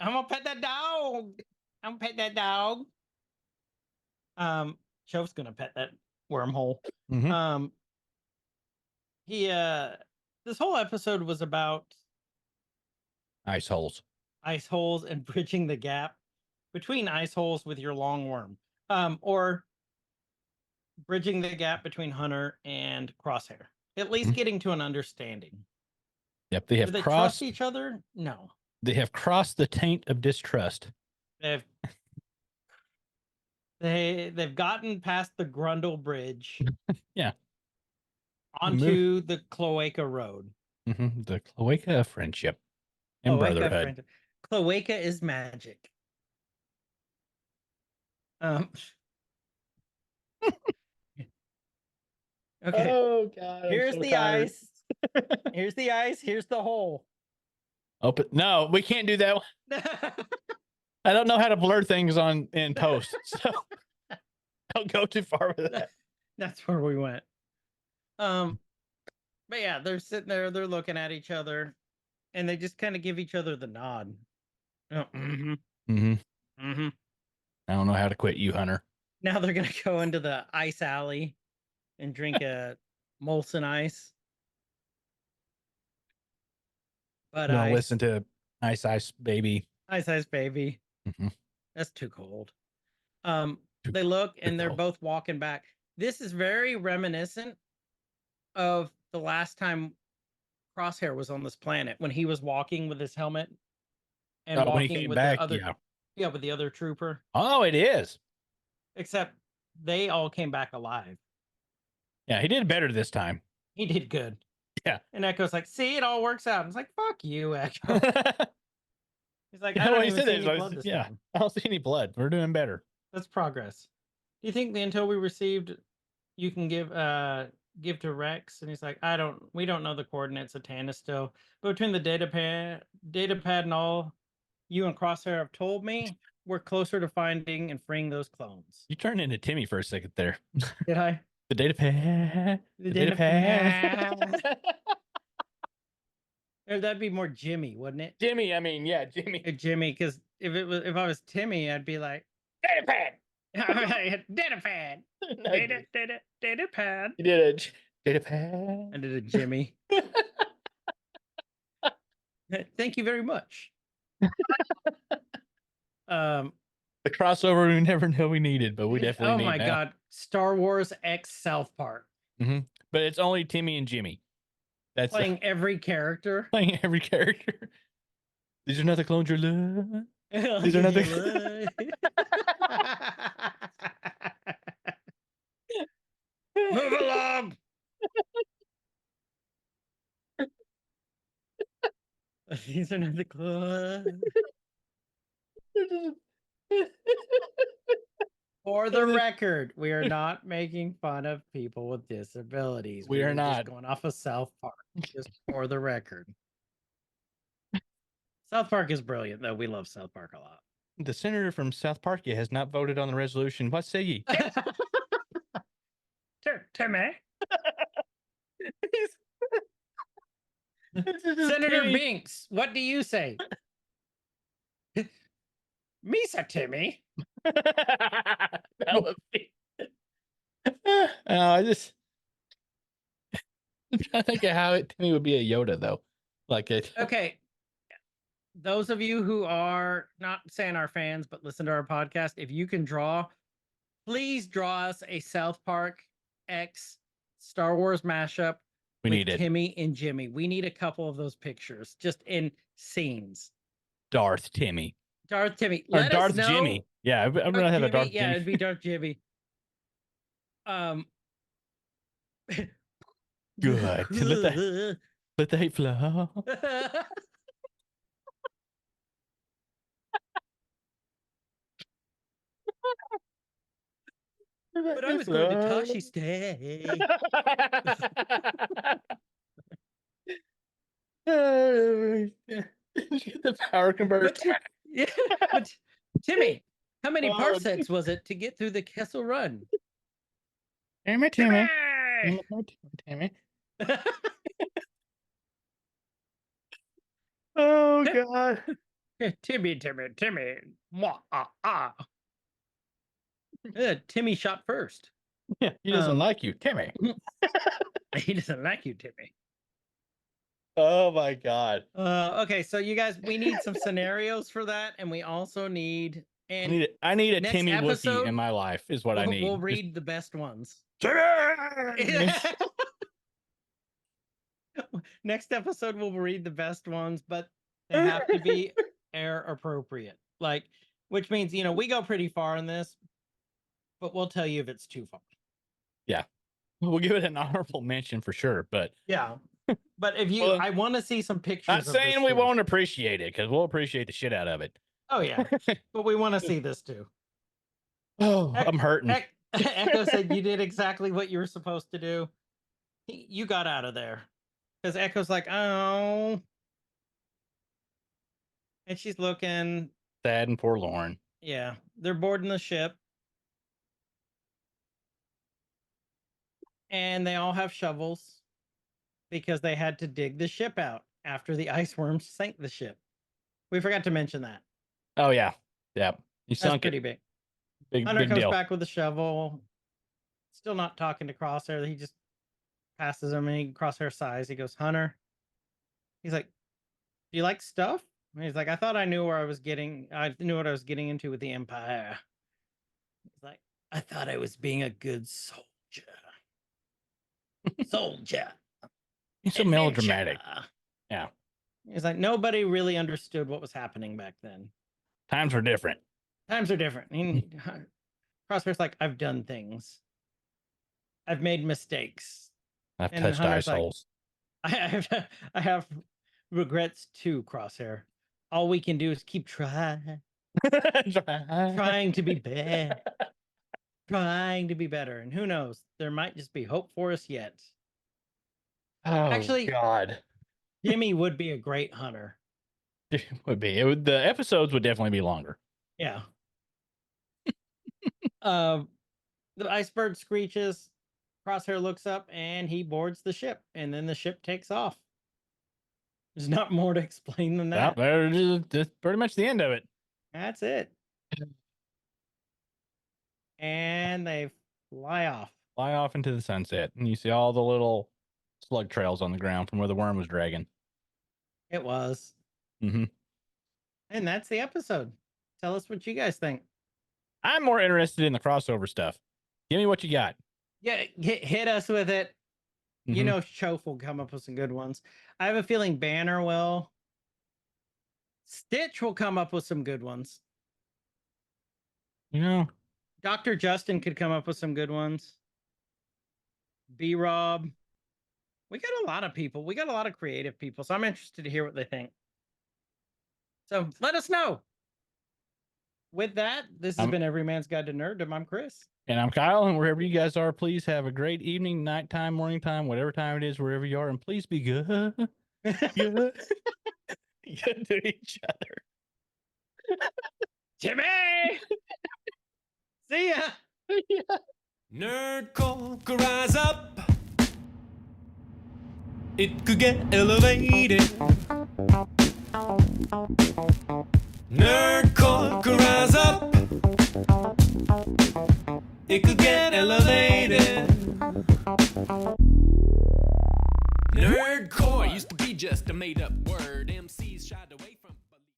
I'm gonna pet that dog. I'm gonna pet that dog. Chove's gonna pet that wormhole. Mhm. This whole episode was about Ice holes. ice holes and bridging the gap between ice holes with your long worm. Or bridging the gap between Hunter and Crosshair. At least getting to an understanding. Yep, they Do have they crossed trust each other? No. they have crossed the taint of distrust. They've gotten past the Grundle Bridge. Yeah. Onto the Cloaca Road. The cloaca of friendship and brotherhood. Cloaca is magic. Okay. Oh God. Here's the ice. Here's the ice. Here's the hole. Open. No, we can't do that one. I don't know how to blur things in post, so don't go too far with that. That's where we went. But yeah, they're sitting there, they're looking at each other, and they just kind of give each other the nod. Oh, I don't know how to quit you, Hunter. Now they're gonna go into the ice alley and drink a Molson Ice. But I listen to Ice Ice Baby. Ice Ice Baby. That's too cold. They look and they're both walking back. This is very reminiscent of the last time Crosshair was on this planet, when he was walking with his helmet and when he walking came with back, the other with the other trooper. Oh, it is. except they all came back alive. Yeah, he did better this time. He did good. Yeah. And Echo's like, see, it all works out. And it's like, fuck you, Echo. He's like, I What don't he even said see is, any blood this yeah, time. I don't see any blood. We're doing better. That's progress. Do you think the intel we received you can give to Rex? And he's like, we don't know the coordinates of Tana still. But between the data pad and all you and Crosshair have told me, we're closer to finding and freeing those clones. You turned into Timmy for a second there. Did I? The data pad. The data pad. Or that'd be more Jimmy, wouldn't it? Jimmy, I mean, yeah, Jimmy. Jimmy, because if I was Timmy, I'd be like, Data pad. data pad. Data pad. You did a data pad. I did a Jimmy. Thank you very much. The crossover we never know we needed, but we definitely need. Oh my god, Star Wars X South Park. Mm-hmm. But it's only Timmy and Jimmy. That's playing every character. Playing every character. These are not the clones you love. These are not the. Move along. These are not the clones. For the record, we are not making fun of people with disabilities. We are not just going off of South Park. Just for the record. South Park is brilliant, though. We love South Park a lot. The senator from South Parkia has not voted on the resolution. What say ye? Timmy. Senator Timmy. Binks, what do you say? Misa Timmy. That would be. I just. I'm trying to think of how Timmy would be a Yoda, though. Like it. Okay. Those of you who are not saying our fans, but listen to our podcast, if you can draw, please draw us a South Park X Star Wars mashup We with need it. Timmy and Jimmy. We need a couple of those pictures just in scenes. Darth Timmy. Darth Timmy. Or Let Darth us know. Jimmy. Yeah, I'm going to have a Darth Yeah, Jimmy. it'd be Darth Jimmy. Good. Let the hate flow. But I was going to Tashi stay. The power converter. But Timmy, how many Oh, parsecs was it to get through the Kessel Run? Timmy. Timmy. Oh God. Timmy. Mwah, Timmy shot first. Yeah, he doesn't like you, Timmy. He doesn't like you, Timmy. Oh my God. Okay, so you guys, we need some scenarios for that, and we also need I need a next Timmy episode, Wookie in my life. Is what I need. We'll read the best ones. Timmy! Next episode, we'll read the best ones, but they have to be air appropriate. Like, which means, we go pretty far in this, but we'll tell you if it's too far. Yeah. We'll give it an honorable mention for sure, but yeah. But if you, Well, I want to see some pictures. not of saying this we too. won't appreciate it, because we'll appreciate the shit out of it. Oh yeah, but we want to see this too. Oh, I'm hurting. Echo said you did exactly what you were supposed to do. You got out of there. Because Echo's like, oh. And she's looking. Sad and forlorn. Yeah. They're boarding the ship. And they all have shovels because they had to dig the ship out after the ice worms sank the ship. We forgot to mention that. Oh, yeah. Yeah. You That's sunk pretty it. big. Hunter Big comes deal. back with a shovel. Still not talking to Crosshair. He just passes him and Crosshair sighs. He goes, Hunter. He's like, do you like stuff? And he's like, I thought I knew where I was getting. I knew what I was getting into with the Empire. He's like, I thought I was being a good soldier. Soldier. He's so melodramatic. Yeah. He's like, nobody really understood what was happening back then. Times were different. Times are different. Crosshair's like, I've done things. I've made mistakes. I've And touched Hunter's ice like, holes. I have regrets too, Crosshair. All we can do is keep trying to be better. Trying to be better. And who knows? There might just be hope for us yet. Oh, Actually, God. Jimmy would be a great hunter. It would be. The episodes would definitely be longer. Yeah. The iceberg screeches. Crosshair looks up and he boards the ship, and then the ship takes off. There's not more to explain than that. That's pretty much the end of it. That's it. And they fly off. Fly off into the sunset, and you see all the little slug trails on the ground from where the worm was dragging. It was. Mm-hmm. And that's the episode. Tell us what you guys think. I'm more interested in the crossover stuff. Give me what you got. Yeah, hit us with it. You Mhm. know, Chof will come up with some good ones. I have a feeling Banner will. Stitch will come up with some good ones. You know, Dr. Justin could come up with some good ones. B-Rob. We got a lot of people. We got a lot of creative people. So I'm interested to hear what they think. So let us know. With that, this has been Every Man's Guide to Nerddom. I'm Chris. And I'm Kyle, and wherever you guys are, please have a great evening, nighttime, morning time, whatever time it is, wherever you are, and please be good. Good. Good to each other. Jimmy! See ya! Yeah. Nerdcore could rise up. It could get elevated. Nerdcore could rise up. It could get elevated. Nerdcore used to be just a made up word.